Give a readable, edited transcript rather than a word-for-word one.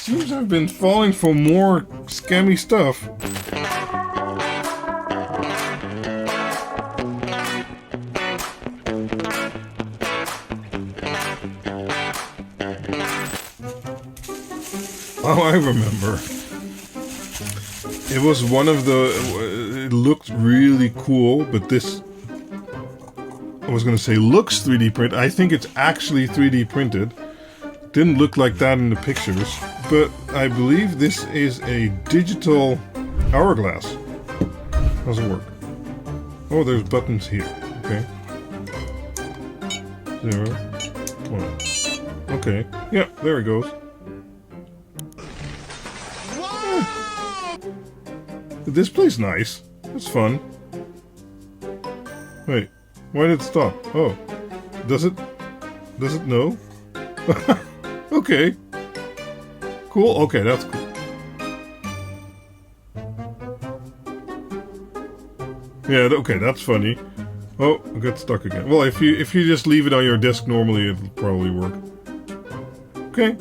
seems I've been falling for more scammy stuff. Oh, I remember. It was one of the... It looked really cool, but this... I was gonna say looks 3D printed. I think it's actually 3D printed. Didn't look like that in the pictures, but I believe this is a digital hourglass. How's it work? Oh, there's buttons here. Okay. 0, 1. Okay. Yeah, there it goes. The display's nice. It's fun. Wait, why did it stop? Oh, does it know? Okay. Cool. Okay, that's cool. Yeah. Okay, that's funny. Oh, I got stuck again. Well, if you just leave it on your desk normally, it'll probably work. Okay.